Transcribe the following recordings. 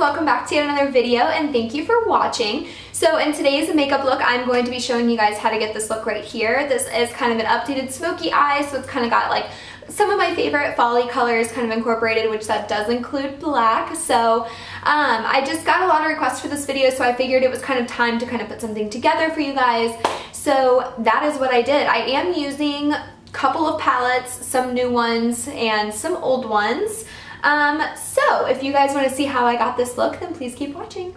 welcome back to yet another video and thank you for watching. So in today's makeup look, I'm going to be showing you guys how to get this look right here. This is kind of an updated smoky eye, so it's kind of got like some of my favorite folly colors kind of incorporated, which that does include black. So I just got a lot of requests for this video, so I figured it was kind of time to kind of put something together for you guys. So that is what I did. I am using a couple of palettes, some new ones and some old ones. So if you guys want to see how I got this look, then please keep watching.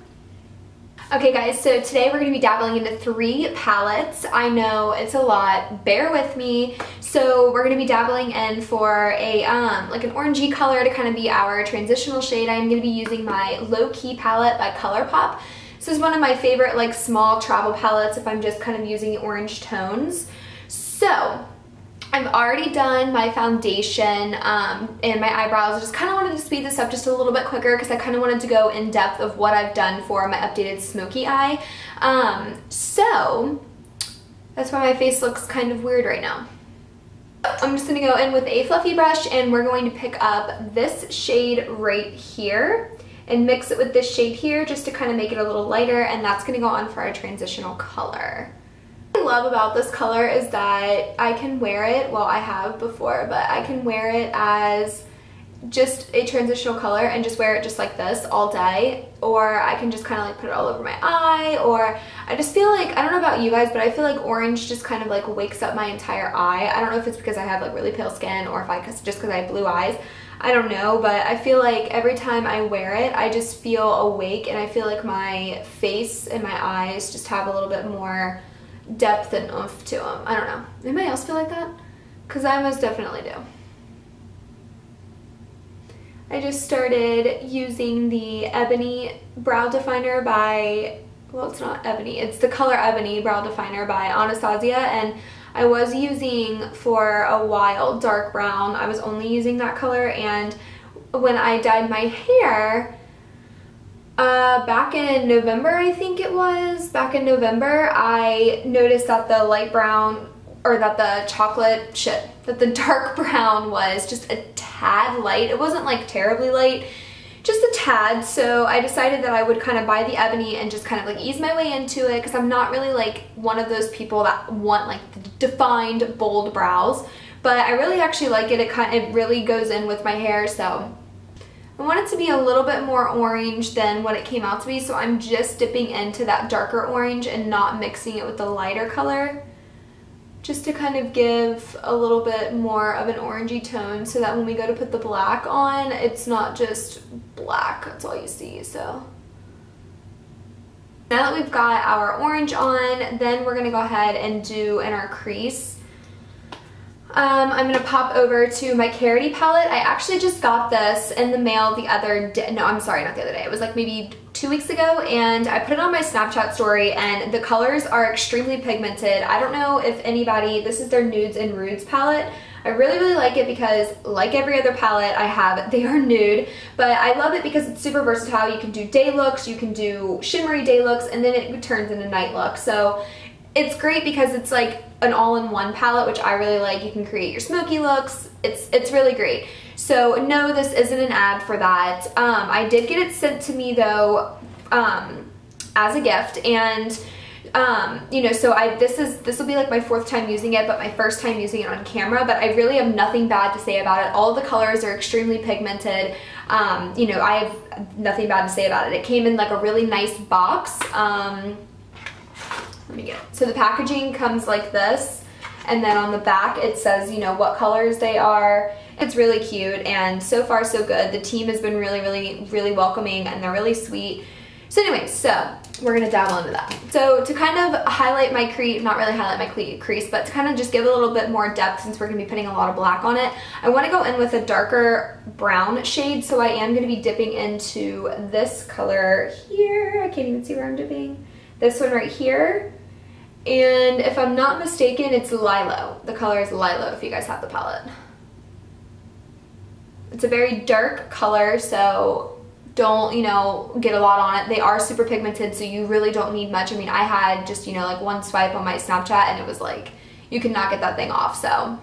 Okay guys, so today we're going to be dabbling into 3 palettes. I know it's a lot, bear with me. So we're going to be dabbling in for a like an orangey color to kind of be our transitional shade. I'm going to be using my Low Key palette by ColourPop. This is one of my favorite like small travel palettes if I'm just kind of using orange tones. So I've already done my foundation and my eyebrows. I just kind of wanted to speed this up just a little bit quicker because I kind of wanted to go in depth of what I've done for my updated smoky eye. So that's why my face looks kind of weird right now. I'm just going to go in with a fluffy brush and we're going to pick up this shade right here and mix it with this shade here just to kind of make it a little lighter, and that's going to go on for our transitional color. What I love about this color is that I can wear it, well I have before, but I can wear it as just a transitional color and just wear it just like this all day, or I can just kind of like put it all over my eye, or I just feel like, I don't know about you guys, but I feel like orange just kind of like wakes up my entire eye. I don't know if it's because I have like really pale skin or if just because I have blue eyes. I don't know, but I feel like every time I wear it, I just feel awake and I feel like my face and my eyes just have a little bit more depth and oomph to them. I don't know. Anybody else feel like that? Because I most definitely do. I just started using the Ebony Brow Definer by, well it's not Ebony, it's the color Ebony Brow Definer by Anastasia, and I was using for a while dark brown. I was only using that color, and when I dyed my hair, back in November, I think it was, back in November, I noticed that the light brown, or that the dark brown was just a tad light. It wasn't like terribly light, just a tad, so I decided that I would kind of buy the Ebony and just kind of like ease my way into it, because I'm not really like one of those people that want like defined bold brows, but I really actually like it. It really goes in with my hair, so I want it to be a little bit more orange than what it came out to be, so I'm just dipping into that darker orange and not mixing it with the lighter color, just to kind of give a little bit more of an orangey tone so that when we go to put the black on, it's not just black, that's all you see. So now that we've got our orange on, then we're going to go ahead and do in our crease. I'm going to pop over to my Carity palette. I actually just got this in the mail the other day. No, I'm sorry, not the other day. It was like maybe 2 weeks ago, and I put it on my Snapchat story, and the colors are extremely pigmented. I don't know if anybody, this is their Nudes and Rudes palette. I really, really like it because like every other palette I have, they are nude, but I love it because it's super versatile. You can do day looks, you can do shimmery day looks, and then it turns into night looks. So it's great because it's like an all-in-one palette, which I really like. You can create your smoky looks. It's really great. So no, this isn't an ad for that. I did get it sent to me though as a gift, and you know, so this will be like my 4th time using it, but my 1st time using it on camera, but I really have nothing bad to say about it. All of the colors are extremely pigmented. You know, I have nothing bad to say about it. It came in like a really nice box. Let me get it. So the packaging comes like this, and then on the back it says, you know, what colors they are. It's really cute, and so far so good. The team has been really, really, really welcoming, and they're really sweet. So anyways, so we're gonna dabble into that. So to kind of highlight my crease, not really highlight my crease, but to kind of just give it a little bit more depth, since we're gonna be putting a lot of black on it, I wanna go in with a darker brown shade, so I am gonna be dipping into this color here. I can't even see where I'm dipping. This one right here. And if I'm not mistaken, it's Hellllo. The color is Hellllo if you guys have the palette. It's a very dark color, so don't, you know, get a lot on it. They are super pigmented, so you really don't need much. I mean, I had just, you know, like one swipe on my Snapchat and it was like, you could not get that thing off, so.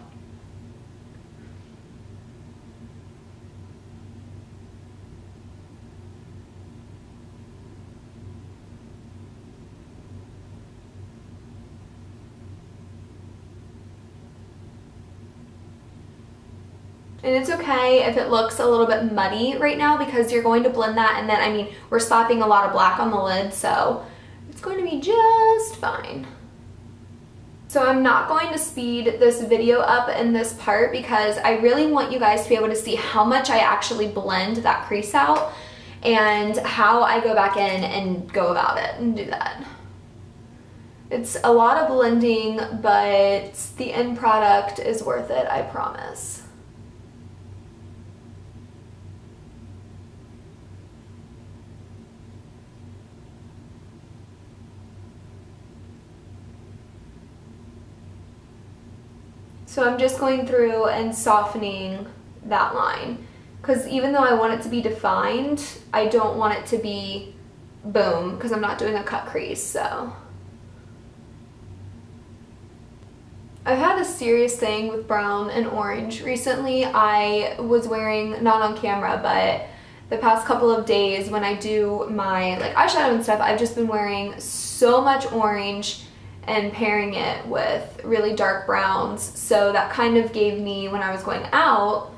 And it's okay if it looks a little bit muddy right now because you're going to blend that, and then, I mean, we're slapping a lot of black on the lid, so it's going to be just fine. So I'm not going to speed this video up in this part because I really want you guys to be able to see how much I actually blend that crease out and how I go back in and go about it and do that. It's a lot of blending, but the end product is worth it, I promise. So I'm just going through and softening that line, because even though I want it to be defined, I don't want it to be boom, because I'm not doing a cut crease, so. I've had a serious thing with brown and orange. Recently I was wearing, not on camera, but the past couple of days when I do my like eyeshadow and stuff, I've just been wearing so much orange and pairing it with really dark browns. So that kind of gave me, when I was going out,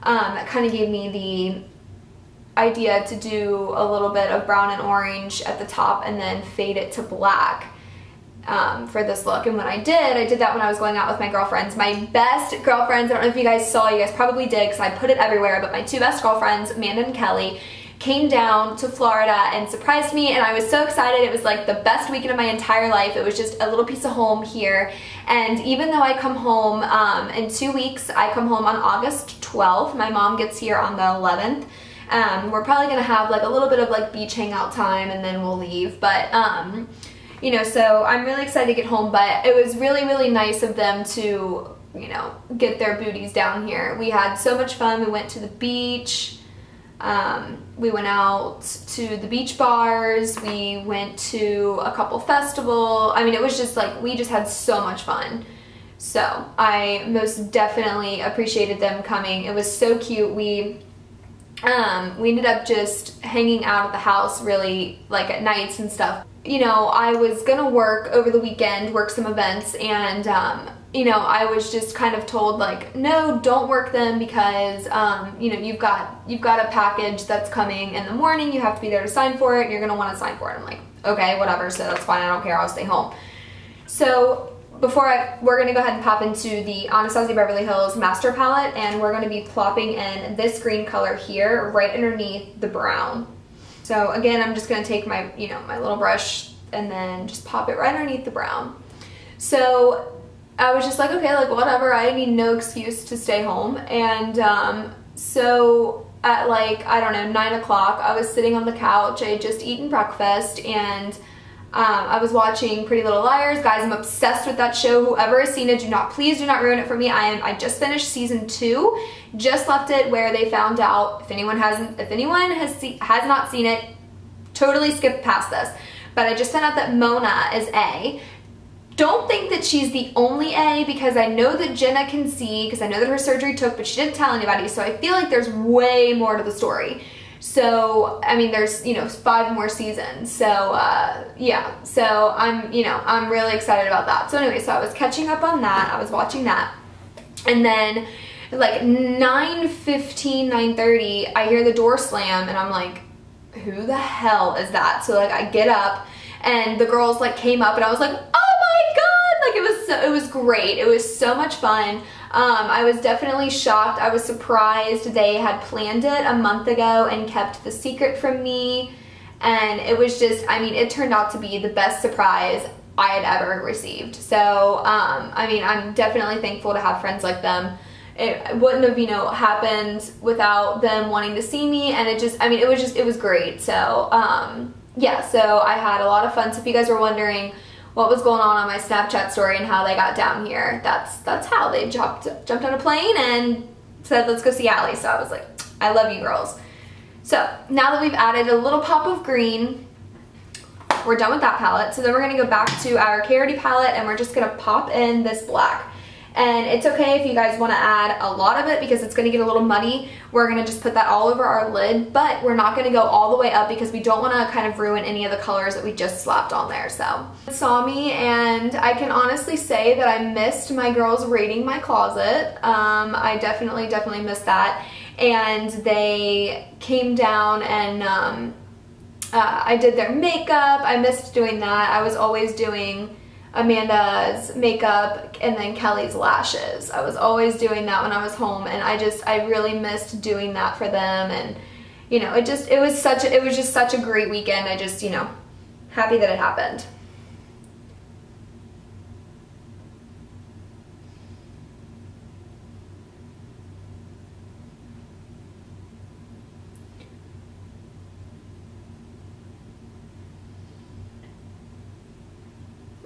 that kind of gave me the idea to do a little bit of brown and orange at the top and then fade it to black for this look. And when I did that when I was going out with my girlfriends, my best girlfriends. I don't know if you guys saw, you guys probably did because I put it everywhere, but my two best girlfriends, Amanda and Kelly, came down to Florida and surprised me, and I was so excited. It was like the best weekend of my entire life. It was just a little piece of home here. And even though I come home in 2 weeks, I come home on August 12th. My mom gets here on the 11th. We're probably gonna have like a little bit of like beach hangout time and then we'll leave. But you know, so I'm really excited to get home, but it was really, really nice of them to, you know, get their booties down here. We had so much fun. We went to the beach. We went out to the beach bars. We went to a couple festivals. I mean, it was just like, we just had so much fun. So I most definitely appreciated them coming. It was so cute. We ended up just hanging out at the house really like at nights and stuff. You know, I was gonna work over the weekend, work some events, and you know, I was just kind of told like, no, don't work them because you know, you've got a package that's coming in the morning, you have to be there to sign for it, and you're gonna want to sign for it. I'm like, okay, whatever, so that's fine, I don't care, I'll stay home. So we're gonna go ahead and pop into the Anastasia Beverly Hills Master Palette, and we're gonna be plopping in this green color here right underneath the brown. So again, I'm just gonna take my, you know, my little brush and then just pop it right underneath the brown. So I was just like, okay, like whatever, I need no excuse to stay home. And so at like, I don't know, 9 o'clock, I was sitting on the couch. I had just eaten breakfast, and I was watching Pretty Little Liars. Guys, I'm obsessed with that show. Whoever has seen it, please do not ruin it for me. I just finished season 2. Just left it where they found out, if anyone has not seen it, totally skip past this. But I just found out that Mona is A. Don't think that she's the only A, because I know that Jenna can see, because I know that her surgery took, but she didn't tell anybody. So I feel like there's way more to the story. So, I mean, there's, you know, 5 more seasons. So, yeah. So I'm really excited about that. So anyway, so I was catching up on that. I was watching that. And then like 9:15, 9:30, I hear the door slam, and I'm like, who the hell is that? So like I get up, and the girls like came up, and I was like, oh my god, like it was great. It was so much fun. I was definitely shocked. I was surprised they had planned it a month ago and kept the secret from me, and it was just, I mean, it turned out to be the best surprise I had ever received. So I mean, I'm definitely thankful to have friends like them. It wouldn't have, you know, happened without them wanting to see me, and it just, I mean, it was great. So yeah, so I had a lot of fun. So if you guys were wondering what was going on my Snapchat story and how they got down here, that's how they jumped on a plane and said, let's go see Allie. So I was like, I love you girls. So now that we've added a little pop of green, we're done with that palette. So then we're gonna go back to our Clarity palette, and we're just gonna pop in this black. And it's okay if you guys want to add a lot of it because it's going to get a little muddy. We're going to just put that all over our lid, but we're not going to go all the way up because we don't want to kind of ruin any of the colors that we just slapped on there. So saw me, and I can honestly say that I missed my girls raiding my closet. I definitely missed that. And they came down and I did their makeup. I missed doing that. I was always doing Amanda's makeup and then Kelly's lashes. I was always doing that when I was home, and I really missed doing that for them. And you know, it was just such a great weekend. I just, you know, happy that it happened.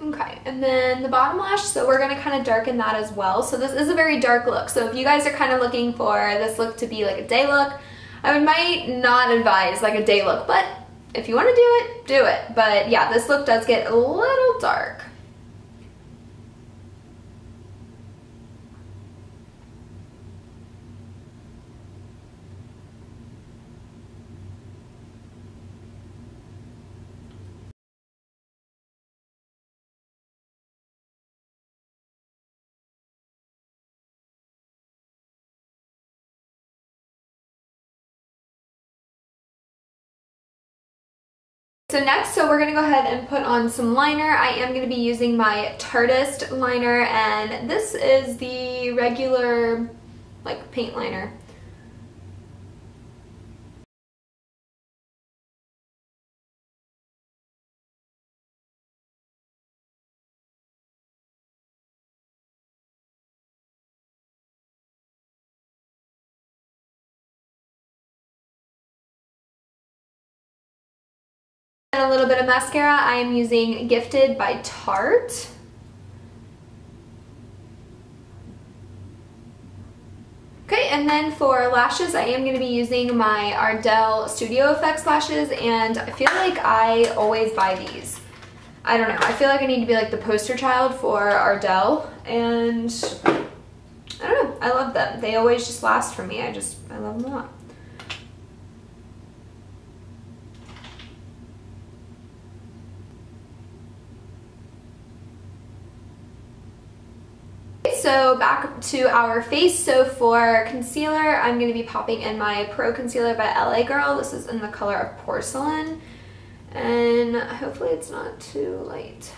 Okay, and then the bottom lash, so we're going to kind of darken that as well. So this is a very dark look. So if you guys are kind of looking for this look to be like a day look, I might not advise like a day look, but if you want to do it, do it. But yeah, this look does get a little dark. So next, we're going to go ahead and put on some liner. I am going to be using my Tartist liner, and this is the regular like paint liner. And a little bit of mascara. I am using Gifted by Tarte. Okay, and then for lashes, I am going to be using my Ardell Studio Effects lashes, and I feel like I always buy these. I don't know, I feel like I need to be like the poster child for Ardell, and I don't know, I love them. They always just last for me. I love them a lot. So back to our face. So for concealer, I'm going to be popping in my Pro Concealer by LA Girl. This is in the color of Porcelain, and hopefully it's not too light.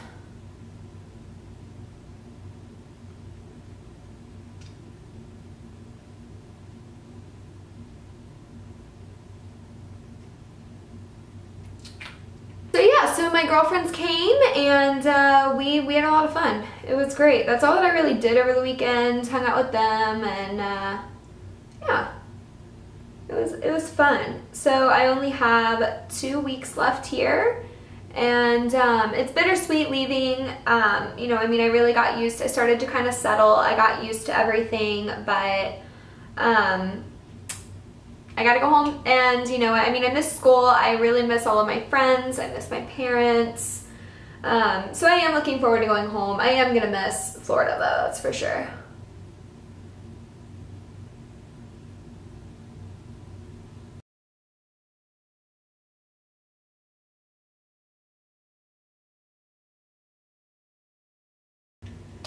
So my girlfriends came, and we had a lot of fun. It was great. That's all that I really did over the weekend. Hung out with them, and yeah, it was fun. So I only have 2 weeks left here, and it's bittersweet leaving. You know, I mean, I really got used. I started to kind of settle. I got used to everything, but I gotta go home, and you know, I mean, I miss school. I really miss all of my friends. I miss my parents. So I am looking forward to going home. I am gonna miss Florida though, that's for sure.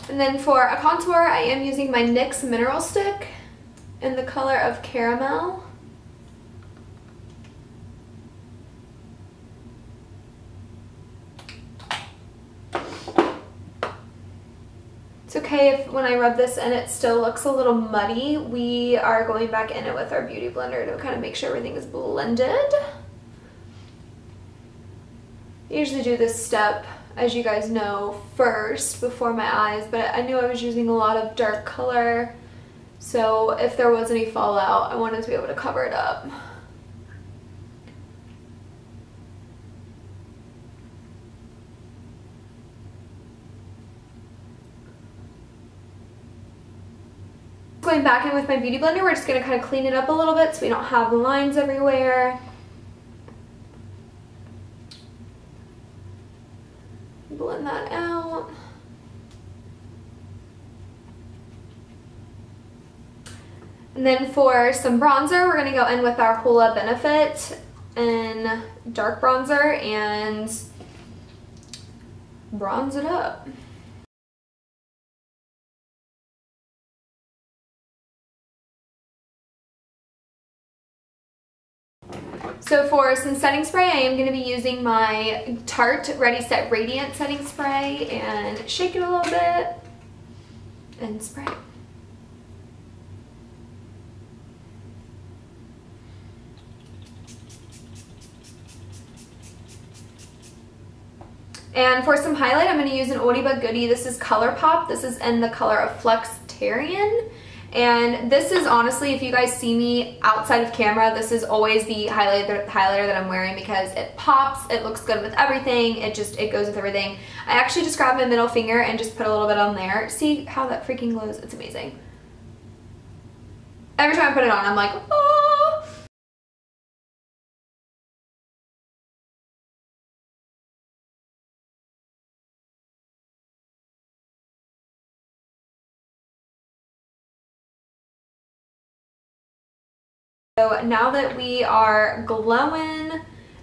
And then for a contour, I am using my NYX Mineral Stick in the color of Caramel. It's okay if when I rub this in it still looks a little muddy. We are going back in it with our beauty blender to kind of make sure everything is blended. I usually do this step, as you guys know, first before my eyes, but I knew I was using a lot of dark color, so if there was any fallout, I wanted to be able to cover it up. Going back in with my beauty blender, we're just going to kind of clean it up a little bit so we don't have lines everywhere. Blend that out. And then for some bronzer, we're going to go in with our Hellllllo Benefit in dark bronzer and bronze it up. So for some setting spray, I am going to be using my Tarte Ready Set Radiant setting spray and shake it a little bit and spray. And for some highlight, I'm going to use an oldie but goodie. This is ColourPop. This is in the color of Flexitarian. And this is honestly, if you guys see me outside of camera, this is always the highlighter that I'm wearing because it pops, it looks good with everything, it goes with everything. I actually just grabbed my middle finger and just put a little bit on there. See how that freaking glows? It's amazing. Every time I put it on, I'm like, oh! So now that we are glowing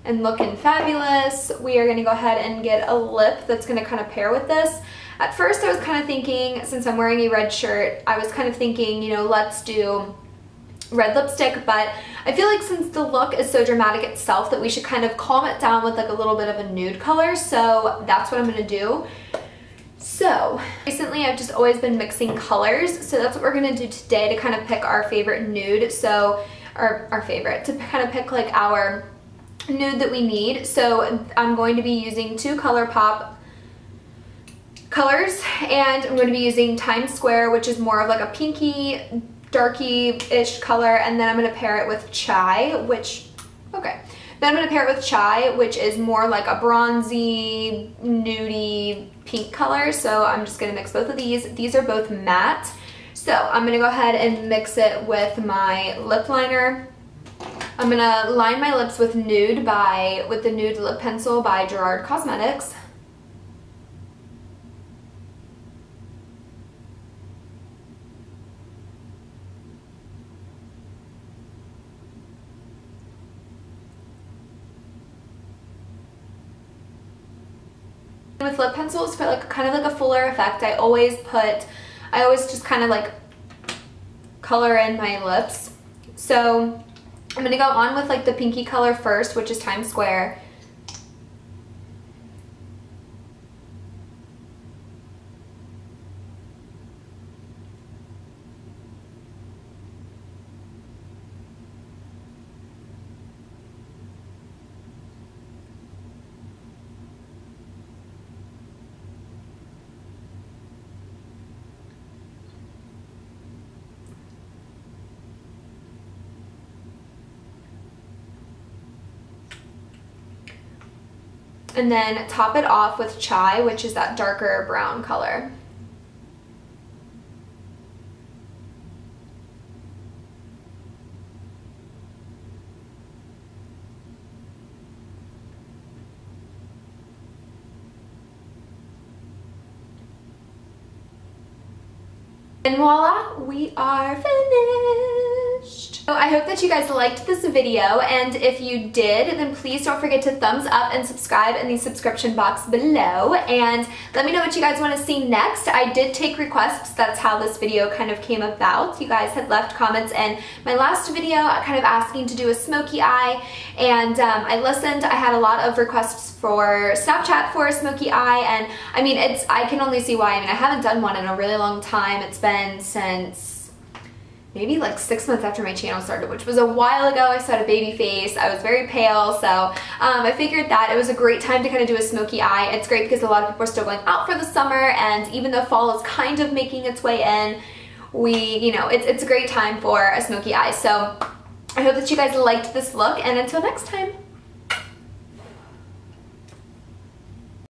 and looking fabulous, we are going to go ahead and get a lip that's going to kind of pair with this. At first I was kind of thinking, since I'm wearing a red shirt, I was kind of thinking, you know, let's do red lipstick, but I feel like since the look is so dramatic itself that we should kind of calm it down with like a little bit of a nude color, so that's what I'm going to do. So recently I've just always been mixing colors, so that's what we're going to do today to kind of pick our favorite nude. So our favorite, to kind of pick like our nude that we need. So I'm going to be using two ColourPop colors, and I'm going to be using Times Square, which is more of like a pinky, darky-ish color, and then I'm going to pair it with Chai, which, okay. Then I'm going to pair it with Chai, which is more like a bronzy, nudie, pink color. So I'm just going to mix both of these. These are both matte. So I'm going to go ahead and mix it with my lip liner. I'm going to line my lips with nude with the Nude Lip Pencil by GERARD Cosmetics. With lip pencils, for like kind of like a fuller effect, I always just kind of like color in my lips. So I'm going to go on with like the pinky color first, which is Times Square. And then top it off with Chai, which is that darker brown color. And voila, we are finished. So I hope that you guys liked this video, and if you did, then please don't forget to thumbs up and subscribe in the subscription box below, and let me know what you guys want to see next. I did take requests. That's how this video kind of came about. You guys had left comments in my last video kind of asking to do a smoky eye, and I listened. I had a lot of requests for Snapchat for a smoky eye, and I mean, I can only see why. I mean, I haven't done one in a really long time. It's been since maybe like 6 months after my channel started, which was a while ago. I still had a baby face. I was very pale, so I figured that it was a great time to kind of do a smoky eye. It's great because a lot of people are still going out for the summer, and even though fall is kind of making its way in, it's a great time for a smoky eye. So I hope that you guys liked this look, and until next time.